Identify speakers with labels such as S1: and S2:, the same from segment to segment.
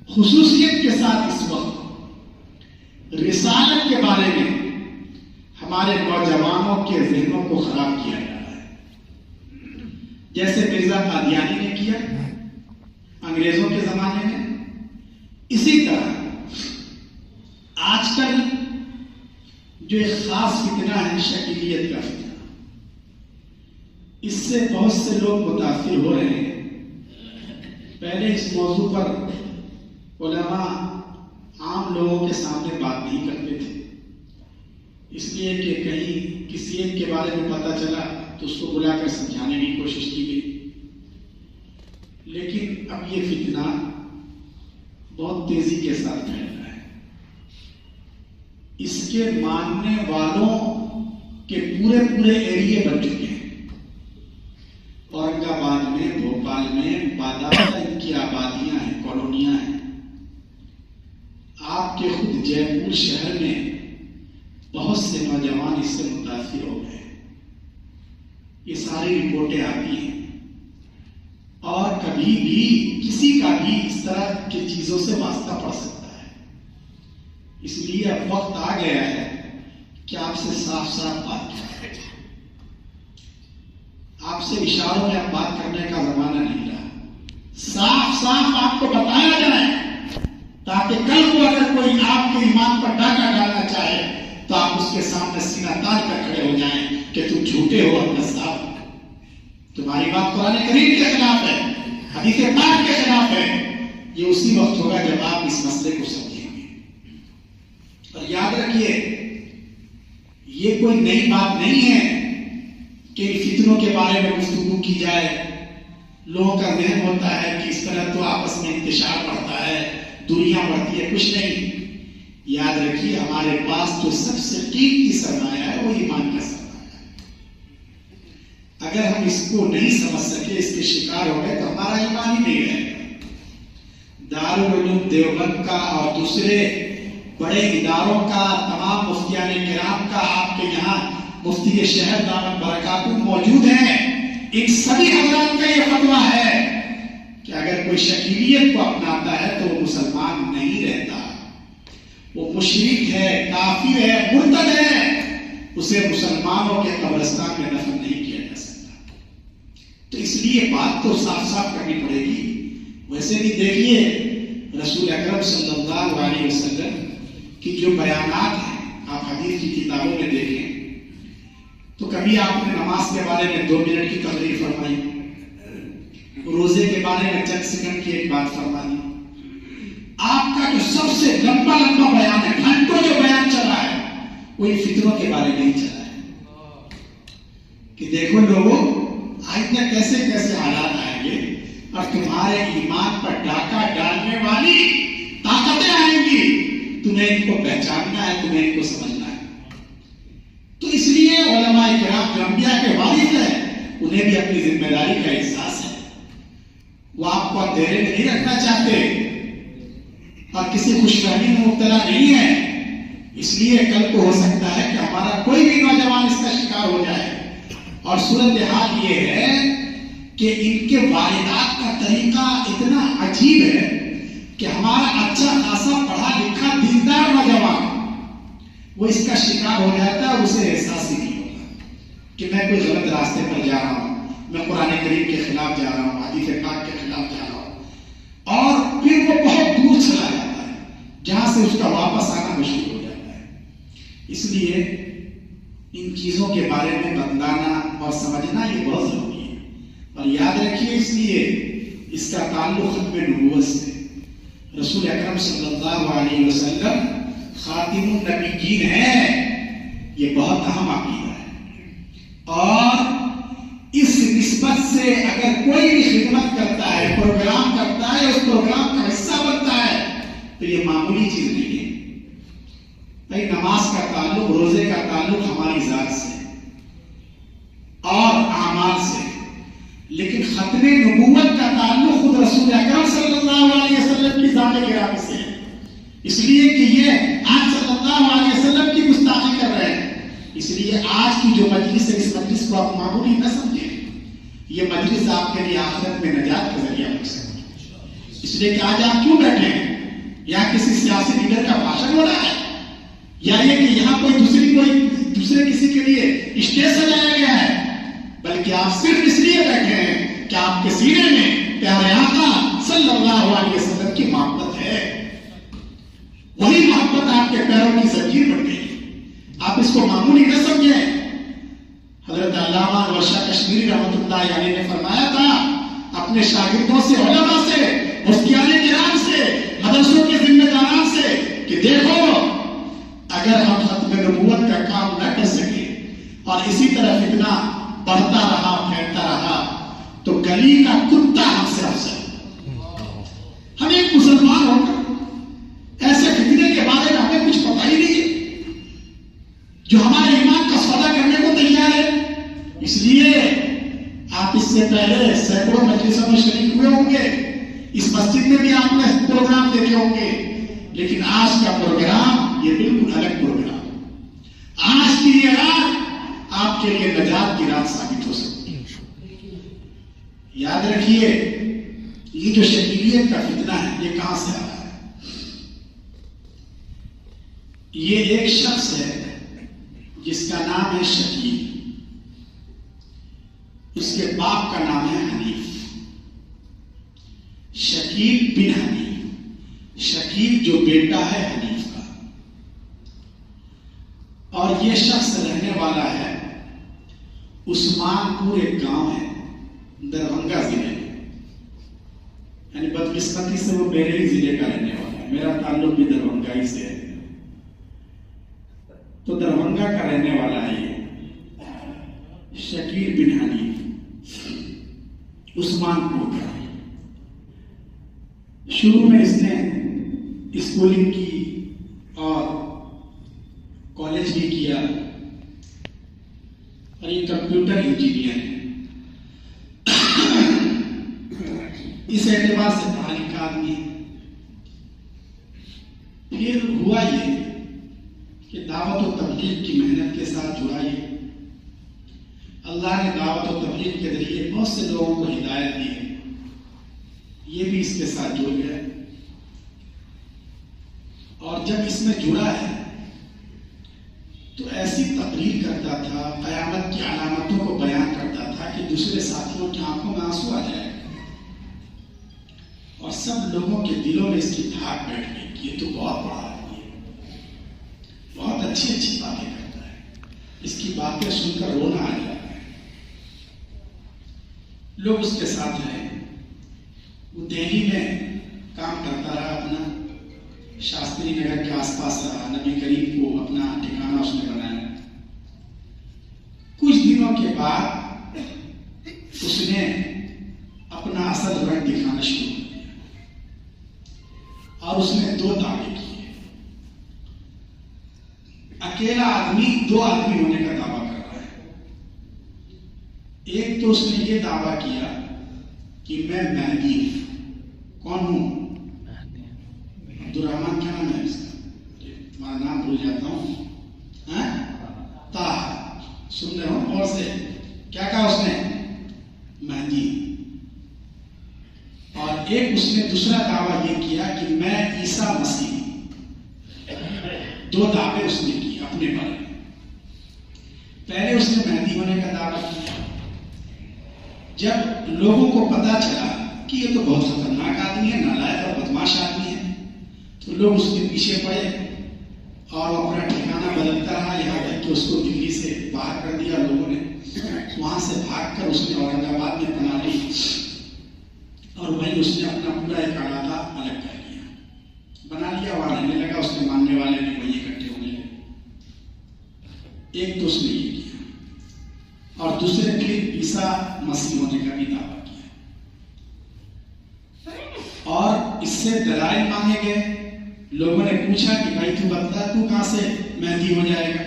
S1: خصوصیت کے ساتھ اس وقت رسالت کے بارے میں ہمارے نوجوانوں کے ذہنوں کو خراب کیا جا رہا ہے، جیسے مرزا قادیانی نے کیا انگریزوں کے زمانے میں، اسی طرح آج کل جو ایک خاص فتنہ ہے شکیلیت کا فتنہ، اس سے بہت سے لوگ متاثر ہو رہے ہیں۔ پہلے اس موضوع پر علماء عام لوگوں کے سامنے بات نہیں کرتے تھے، اس لیے کہ کہیں کسی ایک کے بارے میں پتہ چلا تو اس کو بلا کر سمجھانے کی کوشش کی گئی، لیکن اب یہ فتنہ بہت تیزی کے ساتھ پھیل رہا ہے۔ اس کے ماننے والوں کے پورے ایریے بن چکے ہیں۔ اورنگ آباد میں، بھوپال میں بادہ ان کی آبادیاں ہیں، کالونیاں ہیں۔ آپ کے خود جے پور شہر میں بہت سے نوجوان اس سے متاثر ہو گئے، یہ ساری رپورٹیں آتی ہیں۔ اور کبھی بھی کسی کا بھی اس طرح کی چیزوں سے واسطہ پڑ سکتا ہے، اس لیے اب وقت آ گیا ہے کہ آپ سے صاف صاف بات کریں۔ آپ سے اشاروں میں اب بات کرنے کا زمانہ نہیں رہا، صاف صاف آپ کو بتایا جائے تاکہ کل کو اگر کوئی آپ کے ایمان پر ڈاکہ ڈالنا چاہے تو آپ اس کے سامنے سینہ تاج کر کھڑے ہو جائیں کہ تم جھوٹے ہو اور نصاب، تمہاری بات قرآن کریم کے خلاف ہے، حدیث پاک کے خلاف ہے۔ یہ اسی وقت ہوگا جب آپ اس مسئلے کو سمجھیں گے۔ اور یاد رکھیے، یہ کوئی نئی بات نہیں ہے کہ فتنوں کے بارے میں گفتگو کی جائے۔ لوگوں کا ذہن ہوتا ہے کہ اس طرح تو آپس میں انتشار بڑھتا ہے، دنیا بڑھتی ہے، کچھ نہیں۔ یاد رکھیے، ہمارے پاس جو سب سے قیمتی سرمایہ ہے وہ ایمان کا سرمایہ ہے۔ اگر ہم اس کو نہیں سمجھ سکے، اس کے شکار ہو گئے تو ہمارا ایمان ہی نہیں رہے گا۔ دارالعلوم دیوبند کا اور دوسرے بڑے اداروں کا، تمام مفتیان کرام کا، آپ کے یہاں مفتی شہر دامت برکاتہ موجود ہیں، ان سبھی حضرات کا یہ فتویٰ ہے کہ اگر کوئی شکیلیت کو اپناتا ہے تو وہ مسلمان نہیں رہتا، وہ مشرک ہے، کافر ہے، مرتد ہے، اسے مسلمانوں کے قبرستان میں دفن نہیں کیا جا سکتا۔ تو اس لیے بات تو صاف صاف کرنی پڑے گی۔ ویسے بھی دیکھیے، رسول اکرم صلی اللہ علیہ وسلم کی جو بیانات ہیں، آپ حدیث کی کتابوں میں دیکھیں تو کبھی آپ نے نماز کے بارے میں 2 منٹ کی تقریر فرمائی، روزے کے بارے میں چند سیکنڈ کی ایک بات فرمائی۔ آپ کا جو سب سے لمبا بیان ہے، گھنٹوں جو بیان چلا ہے، وہ ان فتنوں کے بارے میں ہی چلا ہے کہ دیکھو لوگوں، آئندہ کیسے کیسے حالات آئیں گے اور تمہارے ایمان پر ڈاکہ ڈالنے والی طاقتیں آئیں گی، تمہیں ان کو پہچاننا ہے، تمہیں ان کو سمجھنا ہے۔ تو اس لیے علماء کرام جو انبیاء کے وارث ہیں، انہیں بھی اپنی ذمہ داری کا احساس ہے۔ وہ آپ کو اندھیرے میں نہیں رکھنا چاہتے اور کسی خوش فہمی میں مبتلا نہیں ہے، اس لیے کل کو ہو سکتا ہے کہ ہمارا کوئی بھی نوجوان اس کا شکار ہو جائے۔ اور صورتحال یہ ہے کہ ان کے واردات کا طریقہ اتنا عجیب ہے کہ ہمارا اچھا خاصا پڑھا لکھا دیندار نوجوان وہ اس کا شکار ہو جاتا ہے اور اسے احساس ہی نہیں ہوتا کہ میں کوئی غلط راستے پر جا رہا ہوں، میں قرآن کریم کے خلاف جا رہا ہوں، حدیث پاک کے خلاف جا رہا ہوں، اور پھر وہ بہت دور چلا جاتا ہے جہاں سے اس کا واپس آنا مشکل ہو جاتا ہے۔ اس لیے ان چیزوں کے بارے میں بتلانا اور سمجھنا یہ بہت ضروری ہے۔ اور یاد رکھیے، اس لیے اس کا تعلق ختم نبوت سے، رسول اکرم صلی اللہ علیہ وسلم خاتم النبیین ہے، یہ بہت اہم عقیدہ ہے۔ اور اس نسبت سے اگر کوئی بھی خدمت کرتا ہے، پروگرام کرتا ہے، اس پروگرام کا حصہ بنتا ہے تو یہ معمولی چیز نہیں ہے۔ بھائی نماز کا تعلق، روزے کا تعلق ہماری ذات سے اور اعمال سے، لیکن ختم نبوت کا تعلق خود رسول اکرم صلی اللہ علیہ وسلم کی ذات گرامی سے ہے، اس لیے کہ یہ آج صلی اللہ علیہ وسلم کی گستاخی کر رہے ہیں۔ اس لیے آج کی جو مجلس ہے، اس مجلس کو آپ معمولی نہ سمجھیں، یہ مجلس آپ کے لیے آخرت میں نجات کا ذریعہ بن سکتی ہے۔ اس لیے کہ آج آپ کیوں بیٹھے ہیں؟ یا کسی سیاسی لیڈر کا بھاشن ہو رہا ہے، یا یہ کہ یہاں کوئی دوسرے کسی کے لیے اسٹیج سجایا گیا ہے، بلکہ آپ صرف اس لیے بیٹھے ہیں کہ آپ کے سینے میں پیارے آقا صلی اللہ علیہ وسلم کی محبت ہے. وہی محبت آپ کے پیروں کی زنجیر بن گئی. آپ اس کو معمولی نہ سمجھیں. حضرت علامہ انور شاہ کشمیری رحمۃ اللہ علیہ نے فرمایا تھا اپنے شاگردوں سے، علماء سے، مفتیان کرام سے، مدرسوں کے ذمہ داران سے کہ دیکھو اگر ہم ختم نبوت کا کام نہ کر سکے اور اسی طرح فتنہ بڑھتا رہا، پھیلتا رہا، تو گلی کا کتا ہم سے افضل. ہم ایک مسلمان ہو کر ایسے فتنے کے بارے میں ہمیں کچھ پتہ ہی نہیں ہے، جو ہمارے ایمان کا سودا کرنے کو تیار ہے. اس لیے آپ اس سے پہلے سینکڑوں مجلسوں میں شریک ہوئے ہوں گے، اس مسجد میں بھی آپ نے پروگرام دیکھے ہوں گے، لیکن آج کا پروگرام یہ بالکل الگ پروگرام. آج کی یہ رات آپ کے لیے نجات کی رات ثابت ہو سکتی ہے. یاد رکھیے یہ جو شکیلیت کا فتنہ ہے یہ کہاں سے آ رہا ہے؟ یہ ایک شخص ہے جس کا نام ہے شکیل، اس کے باپ کا نام ہے حنیف. شکیل بن حنیف، شکیل جو بیٹا ہے حنیف کا. اور یہ شخص رہنے والا ہے عثمان پور، ایک گاؤں ہے دربھنگہ ضلع میں. یعنی بدقسمتی سے وہ بیریلی ضلع کا رہنے والا ہے. میرا تعلق بھی دربھنگہ ہی سے ہے، تو دربھنگہ کا رہنے والا ہے یہ شکیل بن حنیف، عثمان پور کا. شروع میں اس نے اسکولنگ کی اور کالج بھی کیا، اور یہ کمپیوٹر انجینئر ہے. اس اعتبار سے پڑھا لکھا آدمی ہے. پھر ہوا یہ کہ دعوت و تبلیغ کی محنت کے ساتھ جڑا. اللہ نے دعوت و تبلیغ کے ذریعے بہت سے لوگوں کو ہدایت دی ہے، یہ بھی اس کے ساتھ جڑ گیا. اور جب اس میں جڑا ہے تو ایسی تقریر کرتا تھا، قیامت کی علامتوں کو بیان کرتا تھا کہ دوسرے ساتھیوں کی آنکھوں میں آنسو آ جائے، اور سب لوگوں کے دلوں میں اس کی دھاک بیٹھ گئی کہ یہ تو بہت بڑا آدمی ہے، بہت اچھی اچھی باتیں کرتا ہے، اس کی باتیں سن کر رونا آ جاتا ہے. لوگ اس کے ساتھ رہے. وہ دہلی میں کام کرتا رہا، اپنا شاستری نگر کے آس پاس رہا. نبی کریم کو اپنا ٹھکانہ اس نے بنایا. کچھ دنوں کے بعد اس نے اپنا اصل رنگ دکھانا شروع کر دیا، اور اس نے 2 دعوے کیے. اکیلا آدمی 2 آدمی ہونے کا دعویٰ کر رہا ہے. ایک تو اس نے یہ دعویٰ کیا کہ میں مہدی ہوں. کون ہوں؟ عبدالرحمان کیا نام ہے اس کا؟ تمہارا نام بھول جاتا ہوں. سن رہے ہو؟ اور سے کیا کہا اس نے؟ مہدی. اور ایک اس نے دوسرا دعویٰ یہ کیا کہ میں عیسیٰ مسیح. 2 دعوے اس نے کیے اپنے بارے میں. پہلے اس نے مہدی ہونے کا دعویٰ کیا. جب لوگوں کو پتا چلا کہ یہ تو بہت خطرناک آدمی ہے، نالائق اور بدماش آدمی ہے، تو لوگ اس کے پیچھے پڑے اور اپنا ٹھکانہ بدلتا رہا، یہاں تک کہ اس کو دلی سے باہر کر دیا لوگوں نے. وہاں سے بھاگ کر اس نے اورنگ آباد میں بنا لی، اور وہیں اس نے اپنا پورا ایک علاقہ الگ کر لیا، بنا لیا، وہاں رہنے لگا. اس کے ماننے والے بھی وہیں اکٹھے ہونے لگے. ایک تو اس نے یہ کیا، اور دوسرے پھر عیسیٰ مسیح ہونے کا بھی دعویٰ کیا. اور اس سے دلائل مانگے گئے. لوگوں نے پوچھا کہ بھائی تو بتا، تو کہاں سے مہدی ہو جائے گا؟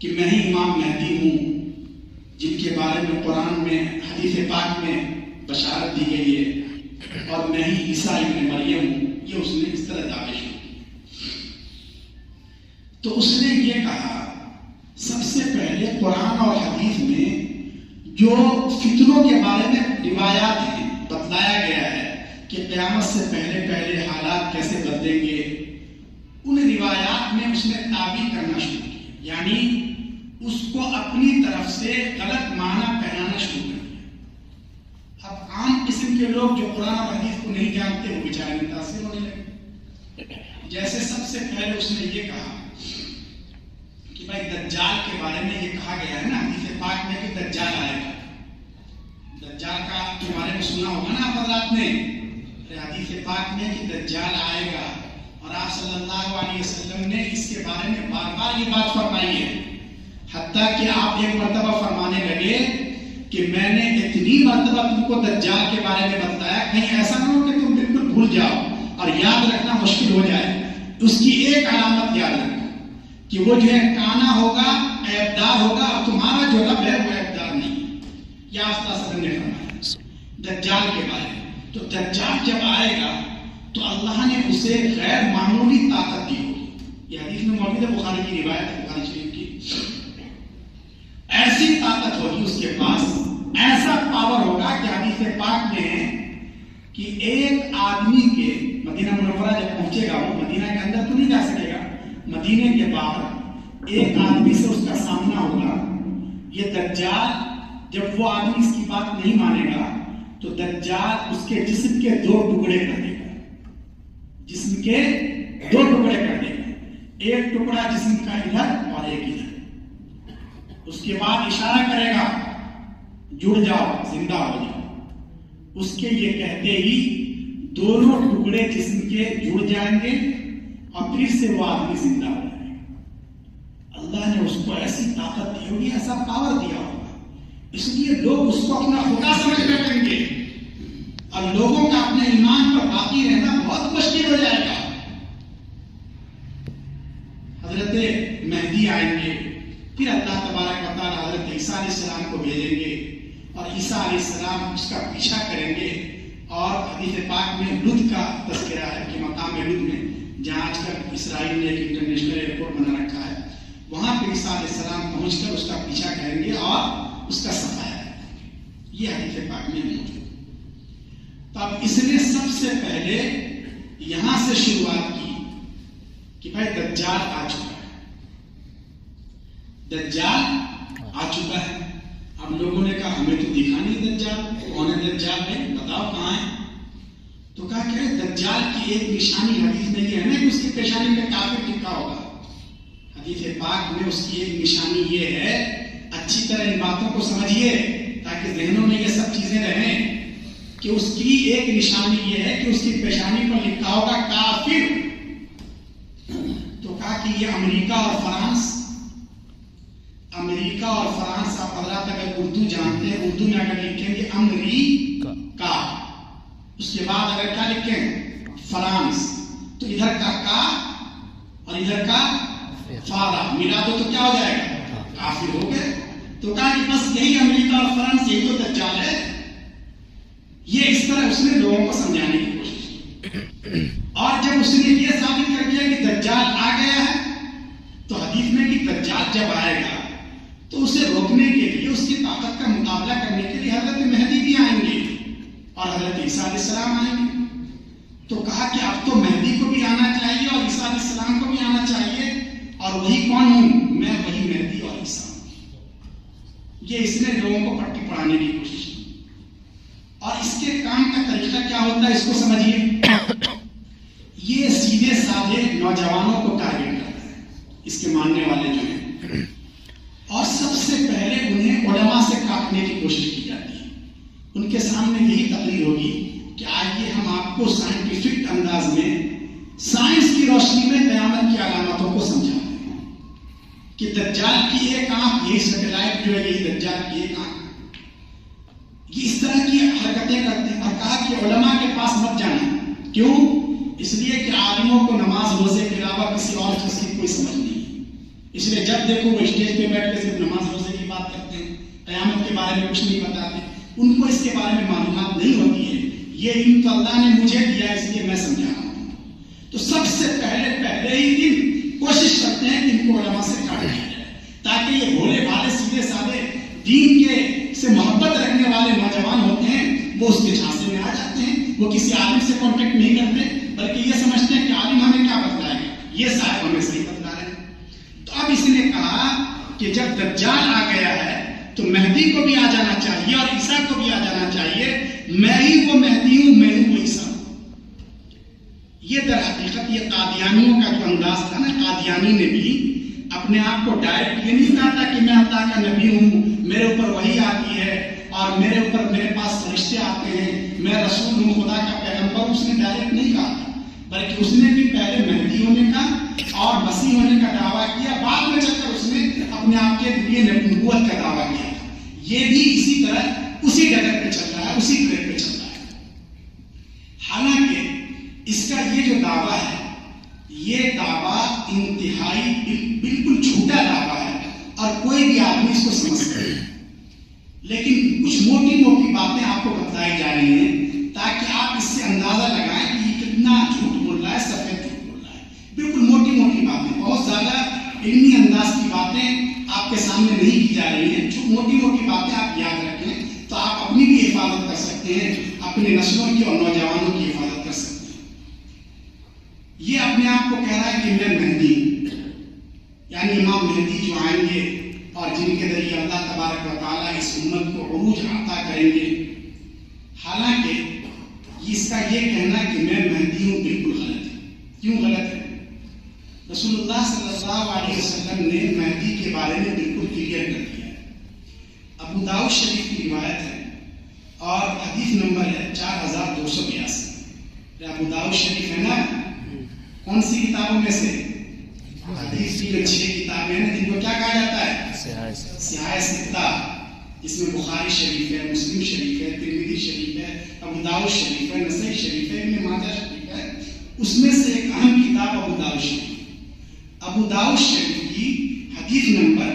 S1: کہ میں ہی امام مہدی ہوں جن کے بارے میں قرآن میں حدیث پاک میں بشارت دی گئی ہے، اور میں ہی عیسیٰ ابن مریم ہوں. یہ اس نے اس طرح دعوے شروع کیے. تو اس نے یہ کہا سب سے پہلے قرآن اور حدیث میں جو فتنوں کے بارے میں روایات ہیں بتلایا گیا ہے کہ قیامت سے پہلے پہلے حالات کیسے بدلیں گے، ان روایات میں اس نے تعبیر کرنا شروع کیا، یعنی اس کو اپنی طرف سے غلط معنی پہنانا شروع کر دیا۔ اب عام قسم کے لوگ جو قرآن اور حدیث کو نہیں جانتے وہ بیچارے متاثر ہونے لگے۔ جیسے سب سے پہلے اس نے یہ کہا کہ بھائی دجال کے بارے میں یہ کہا گیا ہے نا حدیث پاک میں کہ دجال آئے گا۔ دجال کا کے بارے میں سنا ہوگا نا آپ حضرات نے، حدیث پاک میں کہ دجال آئے گا، اور آپ صلی اللہ علیہ وسلم نے اس کے بارے میں بار بار یہ بات فرمائی ہے، حتیٰ کہ آپ ایک مرتبہ فرمانے لگے کہ میں نے اتنی مرتبہ تم کو دجال کے بارے میں بتایا کہیں ایسا نہ ہو کہ تم بالکل بھول جاؤ اور یاد رکھنا مشکل ہو جائے۔ اس کی ایک علامت یاد رکھنا کہ وہ جو ہے کانا ہوگا، عیبدار ہوگا، اور تمہارا جو رب ہے وہ عیبدار نہیں۔ یا آپ نے فرمایا دجال کے بارے میں۔ تو دجال جب آئے گا تو اللہ نے اسے غیر معمولی طاقت دی ہوگی، یہ حدیث میں موجود ہے، بخاری کی روایت ہے، بخاری شریف کی۔ ایسی طاقت ہوگی اس کے پاس، ایسا پاور ہوگا کہ حدیث پاک میں ہے کہ ایک آدمی کے مدینہ منورہ جب پہنچے گا، وہ مدینہ کے اندر تو نہیں جا سکے گا، مدینے کے باہر ایک آدمی سے اس کا سامنا ہوگا۔ یہ دجال جب وہ آدمی اس کی بات نہیں مانے گا تو دجال اس کے جسم کے 2 ٹکڑے کر دے گا، جسم کے 2 ٹکڑے کر دے گا، ایک ٹکڑا جسم کا ادھر اور ایک ادھر۔ اس کے بعد اشارہ کرے گا جڑ جاؤ، زندہ ہو جاؤ۔ اس کے یہ کہتے ہی دونوں ٹکڑے جسم کے جڑ جائیں گے اور پھر سے وہ آدمی زندہ ہو جائے گا۔ اللہ نے اس کو ایسی طاقت دی ہوگی، ایسا پاور دیا ہوگا، اس لیے لوگ اس کو اپنا خدا سمجھ کر کریں گے اور لوگوں کا اپنے ایمان پر باقی رہنا بہت مشکل ہو جائے گا۔ حضرت مہدی آئیں گے، پھر اللہ تبارک و تعالیٰ حضرت عیسیٰ علیہ السلام کو بھیجیں گے اور عیسیٰ علیہ السلام اس کا پیچھا کریں گے۔ اور حدیث پاک میں لد کا تذکرہ ہے کہ مقام لد میں، جہاں آج کل اسرائیل نے ایک انٹرنیشنل ایئرپورٹ بنا رکھا ہے، وہاں پہ عیسیٰ علیہ السلام پہنچ کر اس کا پیچھا کریں گے اور اس کا صفایا ہے۔ یہ حدیث پاک میں موجود۔ تو اب اس نے سب سے پہلے یہاں سے شروعات کی کہ بھائی دجال آ چکا ہے، دجال آ چکا ہے۔ اب لوگوں نے کہا ہمیں تو دکھا نہیں دجال، کون ہے دجال ہے، بتاؤ کہاں ہے؟ تو کہا کہ دجال کی ایک نشانی حدیث میں یہ ہے نا کہ اس کی پیشانی پہ کافر لکھا ہوگا۔ حدیث پاک میں اس کی ایک نشانی یہ ہے، اچھی طرح ان باتوں کو سمجھیے تاکہ ذہنوں میں یہ سب چیزیں رہیں، کہ اس کی ایک نشانی یہ ہے کہ اس کی پیشانی پر لکھا ہوگا کافر۔ تو کہا کہ یہ امریکہ اور فرانس، امریکہ اور فرانس، آپ حضرات اگر اردو جانتے ہیں، اردو میں اگر لکھیں گے امریکہ، اس کے بعد اگر کیا لکھیں فرانس، تو ادھر کا کا اور ادھر کا فارا ملا دو تو کیا ہو جائے گا؟ کافر ہو گئے۔ تو کہا کہ بس یہی امریکہ اور فرانس، یہی تو دجال ہے۔ یہ اس طرح اس نے لوگوں کو سمجھانے کی کوشش کی، اور جب اس نے یہ ثابت کر دیا کہ دجال آ گیا ہے، تو حدیث میں کہ دجال جب آئے گا تو اسے روکنے کے لیے، اس کی طاقت کا مقابلہ کرنے کے لیے حضرت مہدی بھی آئیں گے اور حضرت عیسیٰ علیہ السلام آئیں گے۔ تو کہا کہ اب تو مہدی کو بھی آنا چاہیے اور عیسیٰ علیہ السلام کو بھی آنا چاہیے، اور وہی کون ہوں میں، وہی مہدی اور عیسیٰ۔ یہ اس نے لوگوں کو پٹی پڑھانے کی کوشش کی، اور اس کے کام کا طریقہ کیا ہوتا ہے اس کو سمجھیے۔ یہ سیدھے سادھے نوجوانوں کو ٹارگیٹ کرتا ہے، اس کے ماننے والے جو ہیں، اور سب سے پہلے انہیں علماء سے کاٹنے کی کوشش کی جاتی ہے۔ ان کے سامنے یہی تقریر ہوگی کہ آئیے ہم آپ کو سائنٹیفک انداز میں، سائنس کی روشنی میں قیامت کی علامتوں کو سمجھاتے ہیں کہ دجال کی ایک آنکھ، یہی سیٹلائٹ جو ہے یہی دجال کی ایک آنکھ، یہ اس طرح کی حرکتیں کرتے ہیں۔ اور کہا کہ علماء کے پاس مت جانا، کیوں؟ اس لیے کہ عالموں کو نماز روزے کے علاوہ کسی اور چیز کی کوئی سمجھ نہیں ہے، اس لیے جب دیکھو وہ اسٹیج پہ بیٹھ کے صرف نماز روزے کی بات کرتے ہیں، قیامت کے بارے میں کچھ نہیں بتاتے، ان کو اس کے بارے میں معلومات نہیں ہوتی ہے۔ یہ علم تو اللہ نے مجھے دیا، اس لیے میں سمجھا رہا ہوں۔ تو سب سے پہلے ہی دن کوشش کرتے ہیں کہ ان کو علماء سے کاٹ دیا جائے، تاکہ یہ بھولے بھالے سیدھے سادے دین کے سے محبت رکھنے والے نوجوان ہوتے ہیں، وہ اس کے جھانسے میں آ جاتے ہیں. وہ کسی عالم سے کانٹیکٹ نہیں کرتے بلکہ یہ سمجھتے ہیں کہ عالم ہمیں کیا بتلائے گا, یہ صاحب ہمیں صحیح بتلا رہے ہیں. تو اب اس نے کہا کہ جب دجال آ گیا ہے تو مہدی کو بھی آ جانا چاہیے اور عیسیٰ کو بھی آ جانا چاہیے. میں ہی وہ مہدی ہوں, میں ہوں وہ عیسیٰ. یہ در حقیقت یہ قادیانیوں کا جو انداز تھا نا, قادیانی نے بھی اپنے آپ کو ڈائریکٹ یہ نہیں کہا تھا کہ میں اللہ کا نبی ہوں, میرے اوپر وحی آتی ہے اور میرے اوپر میرے پاس فرشتے آتے ہیں, میں رسول ہوں, خدا کا پیغمبر. اس نے ڈائریکٹ نہیں کہا تھا بلکہ اس نے بھی پہلے مہدی ہونے کا اور مسیح ہونے کا دعویٰ کیا, بعد میں چل کر اس نے اپنے آپ کے لیے نبوت کا دعویٰ کیا تھا. یہ بھی اسی طرح اسی ڈگر پہ چل رہا ہے, اسی ٹریک پہ چل رہا ہے. حالانکہ اس کا یہ جو دعویٰ ہے یہ دعویٰ انتہائی بالکل جھوٹا دعویٰ ہے اور کوئی بھی آدمی اس کو سمجھ سکتا ہے. لیکن کچھ موٹی موٹی باتیں آپ کو بتائی جا رہی ہیں تاکہ آپ اس سے اندازہ لگائیں کہ یہ کتنا جھوٹ بول رہا ہے, سفید جھوٹ بول رہا ہے. بالکل موٹی موٹی باتیں, بہت زیادہ علمی انداز کی باتیں آپ کے سامنے نہیں کی جا رہی ہیں. موٹی موٹی باتیں آپ یاد رکھیں تو آپ اپنی بھی حفاظت کر سکتے ہیں, اپنی نسلوں کی اور نوجوانوں کی حفاظت کر سکتے ہیں. یہ اپنے آپ کو کہہ رہا ہے کہ میں مہدی ہوں, یعنی امام مہدی جو آئیں گے اور جن کے ذریعے اللہ تبارک و تعالیٰ اس امت کو عروج عطا کریں گے. حالانکہ اس کا یہ کہنا کہ میں مہدی ہوں بالکل غلط ہے. کیوں غلط ہے؟ رسول اللہ صلی اللہ علیہ وسلم نے مہدی کے بارے میں بالکل کلیئر کر دیا ہے. ابو داؤد شریف کی روایت ہے اور حدیث نمبر ہے 4282. ابو داؤد شریف ہے نا, کون سی کتابوں میں سے؟ حدیث کی جو 6 کتابیں ہیں جن کو کیا کہا جاتا ہے؟ سیاہ ستہ, جس میں بخاری شریف ہے, مسلم شریف ہے, ترمذی شریف ہے, ابو داؤد شریف ہے, نسائی شریف ہے, ابن ماجہ شریف ہے. اس میں سے ایک اہم کتاب ابو داؤد شریف. ابو داؤد شریف کی حدیث نمبر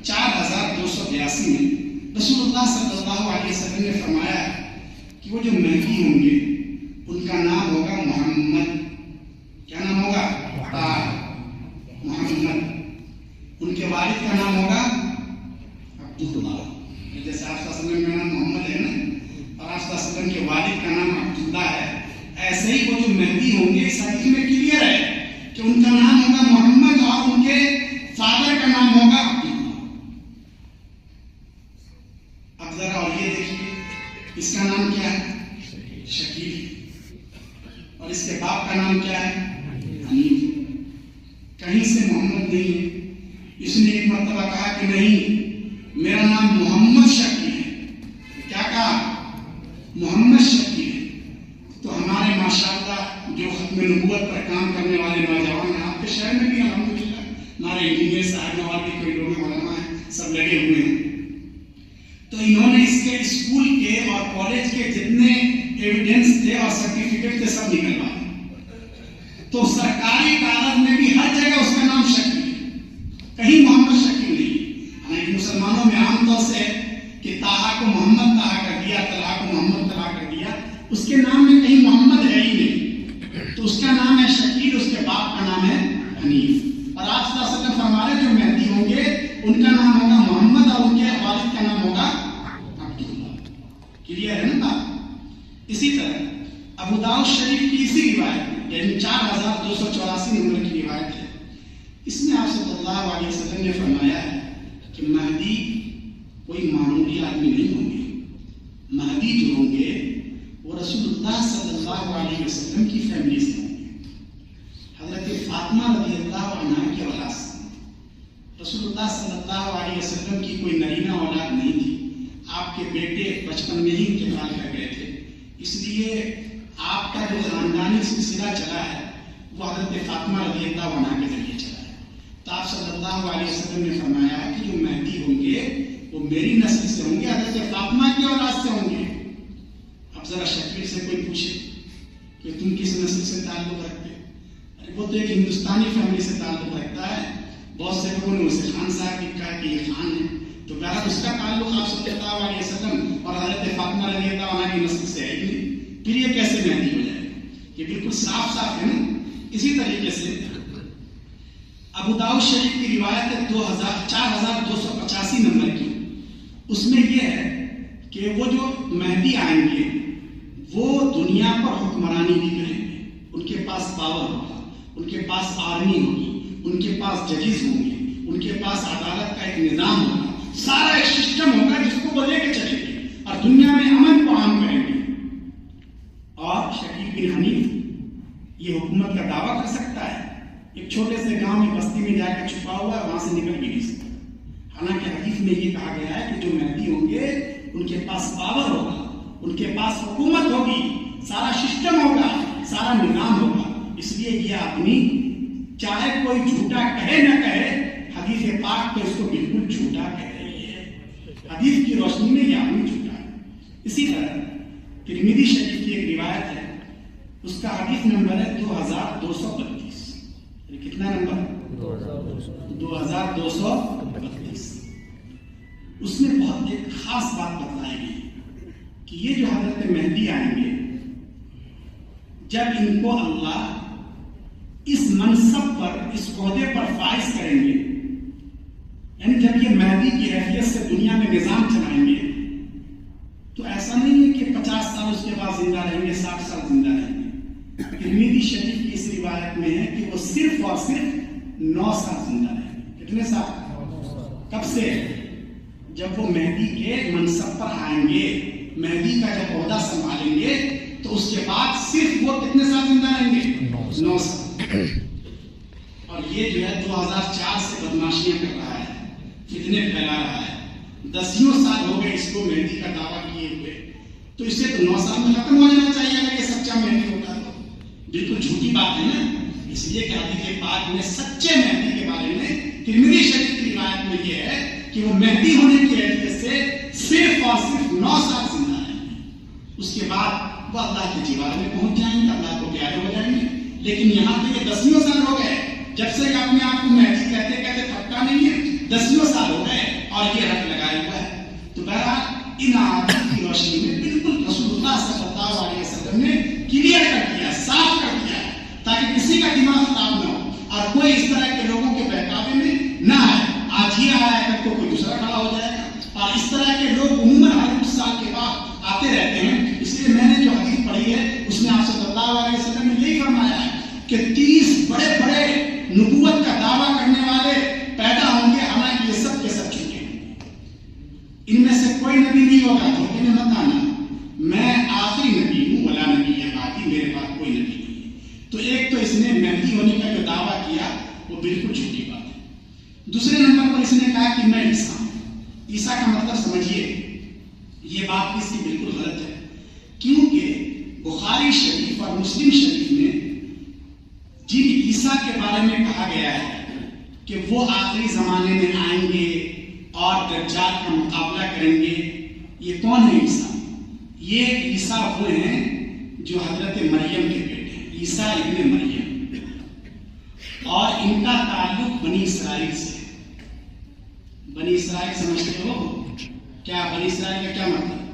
S1: 4282 میں رسول اللہ صلی اللہ علیہ وسلم نے فرمایا کہ وہ جو مہدی ہوں گے ان کا نام ہوگا محمد. کیا نام ہوگا؟ محمد. ان کے والد کا نام ہوگا عبداللہ. جیسے آپ صلی اللہ علیہ وسلم کا نام محمد ہے نا, اور آپ صلی اللہ علیہ وسلم کے والد کا نام عبداللہ ہے, ایسے ہی وہ جو مہدی ہوں گے اس حدیث میں کلیئر ہے کہ ان کا نام ہوگا محمد اور ان کے فادر کا نام ہوگا عبداللہ. اب ذرا اور یہ دیکھیے, اس کا نام کیا ہے؟ شکیل. اور اس کے باپ کا نام کیا ہے؟ حنیف. کہیں سے محمد نہیں ہے. اس نے ایک مرتبہ کہا کہ نہیں, میرا نام محمد شکیل ہے. کیا کہا؟ محمد شکیل ہے. تو ہمارے ماشاءاللہ جو ختم نبوت پر کام کرنے والے نوجوان ہیں آپ کے شہر میں بھی الحمدللہ, ہمارے انجینئر صاحب نواب کے کوئی لوگ علماء ہیں, سب لگے ہوئے ہیں. تو انہوں نے اس کے اسکول کے اور کالج کے جتنے ایویڈنس تھے اور سرٹیفکیٹ تھے سب نکلوائے. تو سرکاری کاغذ میں بھی ہر جگہ اس کا نام شکیل ہے, کہیں محمد شکیل نہیں. حالانکہ مسلمانوں میں عام طور سے کہ طاہا کو محمد طاہا کر دیا, طلحہ کو محمد طلحہ کر دیا, اس کے نام میں کہیں محمد ہے ہی نہیں. تو اس کا نام ہے شکیل, اس کے باپ کا نام ہے حنیف. اور آپ صلی اللہ علیہ وسلم فرما رہے جو مہدی ہوں گے ان کا نام ہوگا محمد اور ان کے والد کا نام ہوگا عبداللہ. کلیئر ہے نا بات؟ اسی طرح ابو داؤد شریف کی اسی روایت یعنی 4284 نمبر کی روایت ہے, اس میں آپ صلی اللہ علیہ وسلم نے فرمایا ہے کہ مہدی کوئی معمولی آدمی نہیں ہوں گے. مہدی جو ہوں گے وہ رسول اللہ صلی اللہ علیہ وسلم کی فیملی سے ہوں گے. حضرت فاطمہ رضی اللہ عنہا کی اولاد سے. رسول اللہ صلی اللہ علیہ وسلم کی کوئی نرینہ اولاد نہیں تھی, آپ کے بیٹے بچپن میں ہی انتقال کر گئے تھے. اس لیے آپ کا جو خاندانی سلسلہ چلا ہے وہ حضرت فاطمہ رضی اللہ عنہا کے ذریعے چلا ہے. تو آپ صلی اللہ علیہ وسلم نے فرمایا کہ جو مہدی ہوں گے وہ میری نسل سے ہوں گے, حضرت فاطمہ کی اولاد سے ہوں گے. اب ذرا شکیل سے کوئی پوچھے کہ تم کس نسل سے تعلق رکھتے؟ ارے وہ تو ایک ہندوستانی فیملی سے تعلق رکھتا ہے. بہت سے لوگوں نے اسے خان صاحب کی کہا کہ یہ خان ہے, تو بہرحال اس کا تعلق آپ صلی اللہ علیہ وسلم اور حضرت فاطمہ رضی اللہ عنہا کی نسل سے ہے ہی نہیں. پھر یہ کیسے مہدی ہو جائے؟ یہ بالکل صاف صاف ہے نا. اسی طریقے سے ابو داؤد شریف کی روایت ہے 4285 نمبر کی. اس میں یہ ہے کہ وہ جو مہدی آئیں گے وہ دنیا پر حکمرانی بھی کریں گے، ان کے پاس پاور ہوگا، ان کے پاس آرمی ہوگی، ان کے پاس ججز ہوں گے، ان کے پاس عدالت کا ایک نظام ہوگا، سارا ایک سسٹم ہوگا جس کو وہ لے کے چلیں گے اور دنیا میں امن کو عام کریں گے۔ اور شکیب بن حنیف یہ حکومت کا دعویٰ کر سکتا ہے؟ ایک چھوٹے سے گاؤں میں بستی میں جا کے چھپا ہوا ہے، وہاں سے نکل بھی نہیں سکتا۔ حالانکہ حدیث میں یہ کہا گیا ہے کہ جو مہدی ہوں گے ان کے پاس پاور ہوگا، ان کے پاس حکومت ہوگی، سارا سسٹم ہوگا، سارا نظام ہوگا۔ اس لیے یہ آدمی چاہے کوئی جھوٹا کہے نہ کہے، حدیث پاک پہ اس کو بالکل جھوٹا کہہ رہی ہے۔ حدیث کی روشنی میں یہ آدمی جھوٹا ہے۔ اسی طرح ترمذی شریف کی ایک روایت ہے، اس کا حدیث نمبر ہے 2232۔ کتنا نمبر؟ 2232۔ اس میں بہت ایک خاص بات بتلائی گئی کہ یہ جو حضرت مہدی آئیں گے، جب ان کو اللہ اس منصب پر، اس عہدے پر فائز کریں گے، یعنی جب یہ مہدی کی حیثیت سے دنیا میں نظام چلائیں گے، تو ایسا نہیں ہے کہ 50 سال اس کے بعد زندہ رہیں گے، 60 سال زندہ رہیں گے۔ ترمذی شریف کی اس روایت میں ہے کہ وہ صرف اور صرف 9 سال زندہ رہیں گے۔ کتنے سال؟ کب سے؟ جب وہ مہدی کے منصب پر آئیں گے، مہدی کا جب عہدہ سنبھالیں گے، تو اس کے بعد صرف وہ کتنے سال زندہ رہیں گے؟ 9 سال۔ اور یہ جو ہے 2004 سے بدماشیاں کر رہا ہے، فتنے پھیلا رہا ہے، 10 سال ہو گئے اس کو مہدی کا دعویٰ کیے ہوئے، تو اسے تو 9 سال میں ختم ہو جانا چاہیے اگر یہ سچا مہدی ہوتا تو۔ بالکل جھوٹی بات ہے نا، اس لیے کہ حدیث پاک میں سچے مہدی کے بارے میں ترمذی شریف کی روایت میں یہ ہے کہ وہ مہدی ہونے کی حیثیت سے صرف اور صرف 9 سال زندہ رہیں گے، اس کے بعد وہ اللہ کے جوار میں پہنچ جائیں گے، اللہ کو پیارے ہو جائیں گے۔ لیکن یہاں تو یہ 10 سال ہو گئے، جب سے اپنے آپ کو مہدی کہتے کہتے تھکتا نہیں ہے، 10 سال ہو گئے اور یہ رٹ لگایا ہوا ہے۔ تو بہرحال ان آیات کی روشنی میں بالکل رسول اللہ صلی اللہ علیہ وسلم نے کلیئر کر دیا، صاف کر دیا ہے، تاکہ کسی کا دماغ خراب نہ ہو اور کوئی اس طرح کے لوگوں کے بہکاوے میں نہ آئے۔ آج یہ آیا ہے تو کوئی دوسرا کھڑا ہو جائے گا، اور اس طرح کے لوگ عموماً ہر کچھ سال کے بعد آتے رہتے ہیں۔ اس لیے میں نے جو حدیث پڑھی ہے اس میں آپ صلی اللہ علیہ وسلم نے یہی فرمایا ہے کہ 30 بڑے بڑے نبوت کا دعویٰ کرنے والے پیدا ہوں گے، حالانکہ یہ سب کے سب چھوٹے ہوں گے۔ ان میں سے کوئی نبی نہیں ہوگا، دھوکے میں مت آنا، میں آخری نبی ہوں، ولا نبی ہے بعدی، میرے پاس کوئی نبی نہیں ہے۔ تو ایک تو اس نے مہدی ہونے کا جو دعویٰ کیا وہ بالکل جھوٹی بات ہے۔ دوسرے نمبر پر اس نے کہا کہ میں عیسیٰ ہوں۔ عیسیٰ کا مطلب سمجھیے، یہ بات اس کی بالکل غلط ہے، کیونکہ بخاری شریف اور مسلم شریف میں جن عیسیٰ کے بارے میں کہا گیا ہے کہ وہ آخری زمانے میں آئیں گے اور دجال کا مقابلہ کریں گے، یہ کون ہے عیسیٰ؟ یہ عیسیٰ وہ ہیں جو حضرت مریم کے بیٹے ہیں، عیسیٰ ابن مریم، اور ان کا تعلق بنی اسرائیل سے ہے۔ بنی اسرائیل سمجھتے ہو کیا؟ بنی اسرائیل کا کیا مطلب؟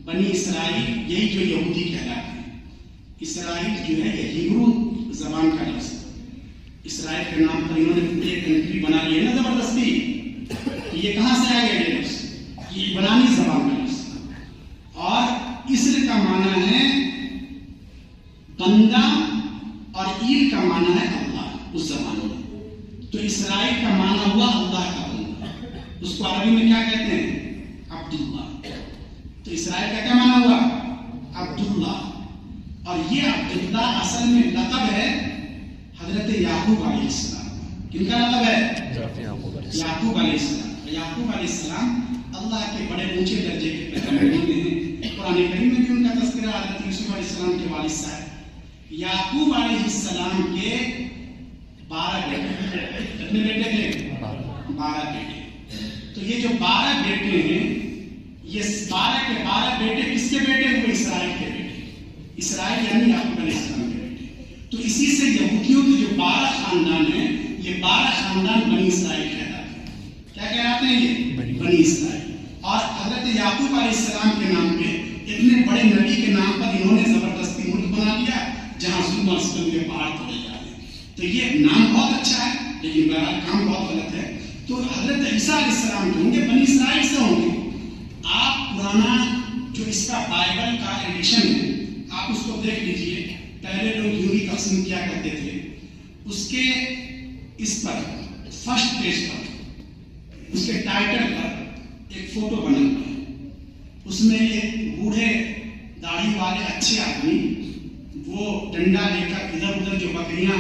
S1: بنی اسرائیل یہی جو یہودی کہلاتے ہیں۔ اسرائیل جو ہے یہ ہیبرو زبان کا لفظ ہے۔ اسرائیل کے نام پر انہوں نے پورے کنٹری بنا لی ہے نا زبردستی، یہ کہاں سے آ گیا یہ لفظ؟ یہ عبرانی زبان کا لفظ، اور اسر کا معنی ہے بندہ اور عیل کا معنی ہے اللہ اس زمانے میں۔ تو اسرائیل کا معنی ہوا اللہ کا بندہ، اس کو عربی میں کیا کہتے ہیں؟ عبداللہ۔ تو اسرائیل کا کیا معنی ہوا؟ عبداللہ۔ اور یہ عبداللہ اصل میں لقب ہے حضرت یعقوب علیہ السلام۔ کن کا لقب ہے؟ یعقوب علیہ السلام۔ یعقوب علیہ السلام اللہ کے بڑے اونچے درجے کے پیغمبروں میں ہیں۔ قرآن کریم میں بھی ان کا تذکرہ حضرت یوسف علیہ السلام کے والد صاحب یعقوب علیہ السلام کے 12 بیٹے، کتنے بیٹے تھے؟ 12 بیٹے۔ تو یہ جو 12 بیٹے ہیں، یہ 12 کے 12 بیٹے کس کے بیٹے ہوئے؟ اسرائیل کے بیٹے، اسرائیل یعنی یعقوب علیہ السلام کے بیٹے۔ تو اسی سے یہودیوں کے جو 12 خاندان ہیں، یہ 12 خاندان بنی اسرائیل کہلاتے ہیں۔ کیا کہلاتے ہیں یہ؟ بنی اسرائیل۔ اور حضرت یعقوب علیہ السلام کے نام پہ اتنے بڑے نبی کے نام پر انہوں نے زبردستی ملک بنا لیا جہاں ظلم اور ستم کے پہاڑ توڑے جاتے ہیں۔ تو یہ نام بہت اچھا ہے لیکن بہرحال کام بہت غلط ہے۔ تو حضرت عیسیٰ علیہ السلام جو ہوں گے بنی اسرائیل سے ہوں گے۔ آپ پرانا جو اس کا بائبل کا ایڈیشن ہے آپ اس کو دیکھ لیجئے. پہلے لوگ یوں ہی تقسیم کیا کرتے تھے. اس کے اس پر فرسٹ پیج پر اس کے ٹائٹل پر ایک فوٹو بنا ہوا ہے. اس میں ایک بوڑھے داڑھی والے اچھے آدمی وہ ڈنڈا لے کر ادھر ادھر جو بکریاں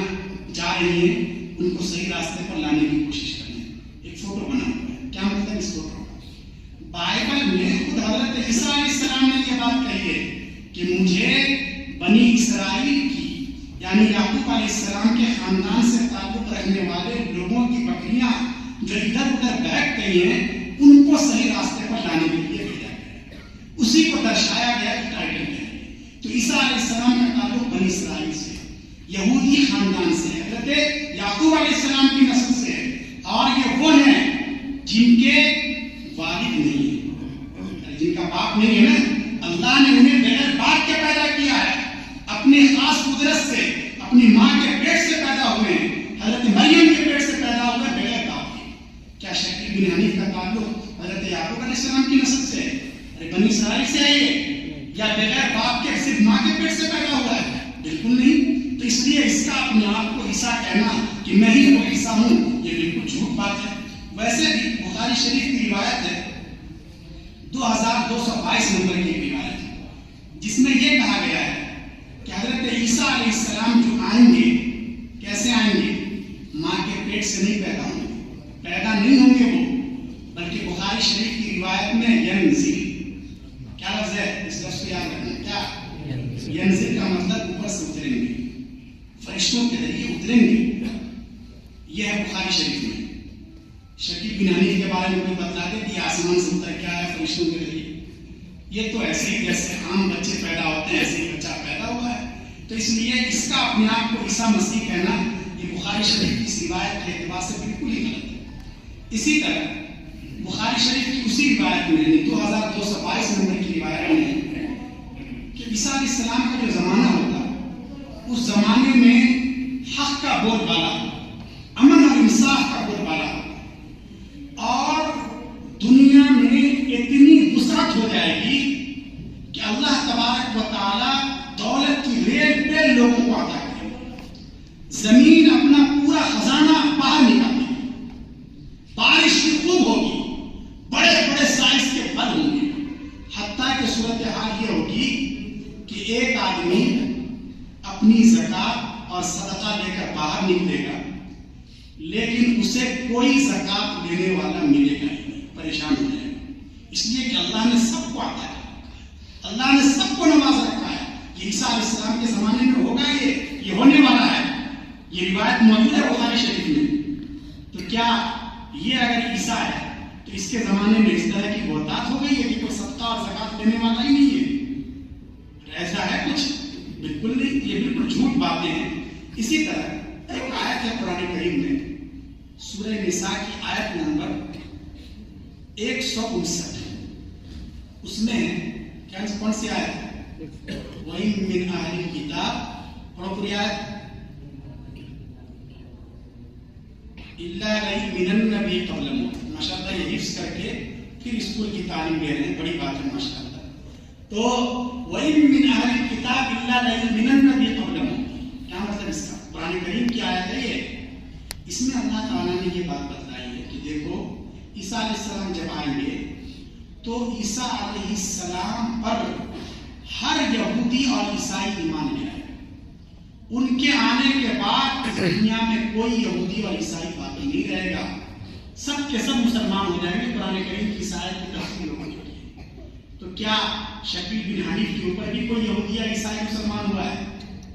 S1: جا رہی ہیں ان کو صحیح راستے پر لانے کی کوشش کر رہے ہیں. ایک فوٹو بنا ہوا ہے. کیا مطلب اس فوٹو کا؟ بائبل میں خود حضرت عیسیٰ علیہ السلام نے یہ بات کہی ہے کہ مجھے بنی اسرائیل کی یعنی یعقوب علیہ السلام کے خاندان سے تعلق رکھنے والے لوگوں کی بکریاں جو ادھر ادھر بہک گئی ہیں ان کو صحیح راستے پر لانے کے لیے بھیجا گیا. اسی کو درشایا گیا کہ ٹائٹل میں. تو عیسیٰ علیہ السلام کا تعلق بنی اسرائیل سے یہودی خاندان سے ہے. حضرت یعقوب علیہ السلام کی نسل سے ہے. اور یہ وہ ہیں جن کے والد نہیں ہے, جن کا باپ نہیں ہے نا. اللہ نے انہیں بغیر باپ کے پیدا کیا ہے. اپنے خاص قدرت سے اپنی ماں کے پیٹ سے پیدا ہوئے ہیں. حضرت مریم کے پیٹ سے پیدا ہوئے بغیر باپ کے. کیا شکیل بن حنیف کا تعلق حضرت یعقوب علیہ السلام کی نسل سے ہے؟ ارے بنی اسرائیل سے ہے یہ, یا بغیر باپ کے صرف ماں کے پیٹ سے پیدا ہوا ہے؟ بالکل نہیں. تو اس لیے اس کا اپنے آپ کو عیسیٰ کہنا کہ میں ہی وہ عیسیٰ ہوں یہ بالکل جھوٹ بات ہے. ویسے بھی بخاری شریف کی روایت ہے 2222 نمبر کی روایت ہے جس میں یہ کہا گیا ہے کہ حضرت عیسیٰ علیہ السلام جو آئیں گے کیسے آئیں گے؟ ماں کے پیٹ سے نہیں پیدا ہوں گے, پیدا نہیں ہوں گے وہ, بلکہ بخاری شریف کی روایت میں ینزل, کیا لفظ ہے اس لفظ کو یاد رکھنا, کیا ینزل کا مطلب اوپر سے اتریں گے, فرشتوں کے ذریعے اتریں گے. یہ ہے بخاری شریف میں. شکیل بن حنیف کے بارے میں کوئی بتلاتے کہ آسمان سے اتر کیا ہے فرشتوں کے ذریعے؟ یہ تو ایسے ہی جیسے عام بچے پیدا ہوتے ہیں ایسے ہی بچہ پیدا ہوا ہے. تو اس لیے اس کا اپنے آپ کو عیسیٰ مسیح کہنا یہ بخاری شریف کی اس روایت کے اعتبار سے بالکل ہی غلط ہے. اسی طرح بخاری شریف کی اسی روایت میں یعنی 2222 نمبر کی روایت میں کہ عیسیٰ علیہ السلام کا جو زمانہ ہوتا اس زمانے میں حق کا بول بالا, امن اور انصاف کا بول بالا, اور دنیا میں اتنی وسعت ہو جائے گی کہ اللہ تبارک و تعالی دولت کی ریل پہ لوگوں کو عطا کرے گا. زمین اپنا پورا خزانہ باہر نکالے گی, بارش بھی خوب ہوگی, بڑے بڑے سائز کے پھل ہوں گے. حتیٰ کہ صورتحال یہ ہوگی کہ ایک آدمی اپنی زکات اور صدقہ لے کر باہر نکلے گا لیکن اسے کوئی زکات لینے والا ملے گا نہیں, پریشان ہو جائے گا. اس لیے کہ اللہ نے سب کو عطا کیا, اللہ نے سب کو نواز رکھا ہے. یہ عیسیٰ علیہ السلام کے زمانے میں ہوگا, یہ ہونے والا ہے. یہ روایت موجود ہے بخاری شریف میں. تو کیا یہ اگر عیسیٰ ہے تو اس کے زمانے میں اس طرح کی بہتات ہو گئی ہے کہ کوئی صدقہ اور زکات لینے والا ہی نہیں ہے؟ ایسا ہے کچھ؟ بالکل نہیں, یہ بالکل جھوٹ باتیں ہیں. اسی طرح ایک آیت ہے قرآن کریم میں سورہ نساء کی آیت نمبر 159, اس میں کون سی آیت ہے؟ وَإِن مِّنْ أَهْلِ الْكِتَابِ, پڑھو پوری آیت. إِلَّا لَيُؤْمِنَنَّ بِهِ قَبْلَ مَوْتِهِ. ماشاءاللہ یہ حفظ کر کے پھر اسکول کی تعلیم لے رہے ہیں, بڑی بات ہے ماشاءاللہ. تو وَإِن مِّنْ أَهْلِ الْكِتَابِ إِلَّا لَيُؤْمِنَنَّ بِهِ قَبْلَ مَوْتِهِ. کیا مطلب اس کا؟ قرآن کریم کی آیت ہے یہ. اس میں اللہ تعالیٰ نے یہ بات بتلائی ہے کہ دیکھو عیسیٰ علیہ السلام جب آئیں گے تو عیسیٰ علیہ السلام پر ہر یہودی اور عیسائی ایمان لے آئے. ان کے آنے کے بعد دنیا میں کوئی یہودی اور عیسائی باقی نہیں رہے گا, سب کے سب مسلمان ہو جائیں گے. قرآن کریم کی آیت کی تفسیر ہو چکی ہے. تو کیا شکیل بن حنیف کے اوپر بھی کوئی یہودی یا عیسائی مسلمان ہوا ہے؟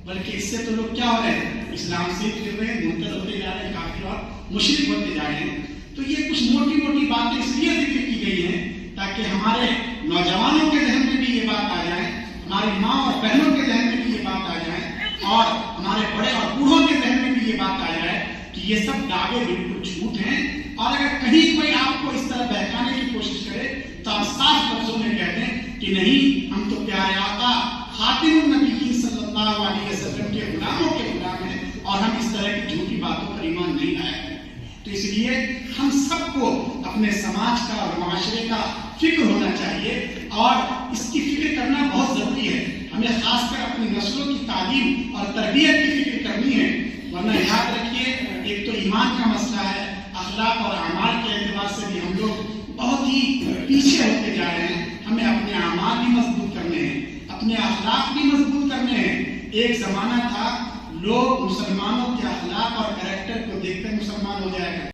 S1: بلکہ اس سے تو لوگ کیا ہو رہے ہیں, اسلام سے پھر رہے ہیں, مرتد ہوتے جا رہے ہیں, کافر اور مشرک ہوتے جا رہے ہیں. تو یہ کچھ موٹی موٹی باتیں اس لیے ذکر کی گئی ہیں تاکہ ہمارے نوجوانوں کے ذہن میں بھی یہ بات آ جائے, ہماری ماں اور بہنوں کے ذہن میں بھی یہ بات آ جائے, اور ہمارے بڑے اور بوڑھوں کے ذہن میں بھی یہ بات آ جائے کہ یہ سب دعوے بالکل جھوٹ ہیں. اور اگر کہیں کوئی آپ کو اس طرح بہکانے کی کوشش کرے تو آپ صاف لفظوں میں کہہ دیں کہ نہیں, ہم تو پیارے آقا خاتم النبیین صلی اللہ علیہ وسلم کے غلاموں کے غلام ہیں اور ہم اس طرح کی جھوٹی باتوں پر ایمان نہیں لایا کرتے. تو اس لیے ہم سب کو اپنے سماج کا اور معاشرے کا فکر ہونا چاہیے, اور اس کی فکر تربیت کی فکر کرنی ہے، ورنہ یاد رکھیے ایک تو ایمان کا مسئلہ ہے، اخلاق اور اعمال کے اعتبار سے بھی ہم لوگ بہت ہی پیچھے ہوتے جا رہے ہیں. ہمیں اپنے اعمال بھی مضبوط کرنے ہیں، اپنے اخلاق بھی مضبوط کرنے ہیں. ایک زمانہ تھا لوگ مسلمانوں کے اخلاق اور کریکٹر کو دیکھ کر مسلمان ہو جایا کرتے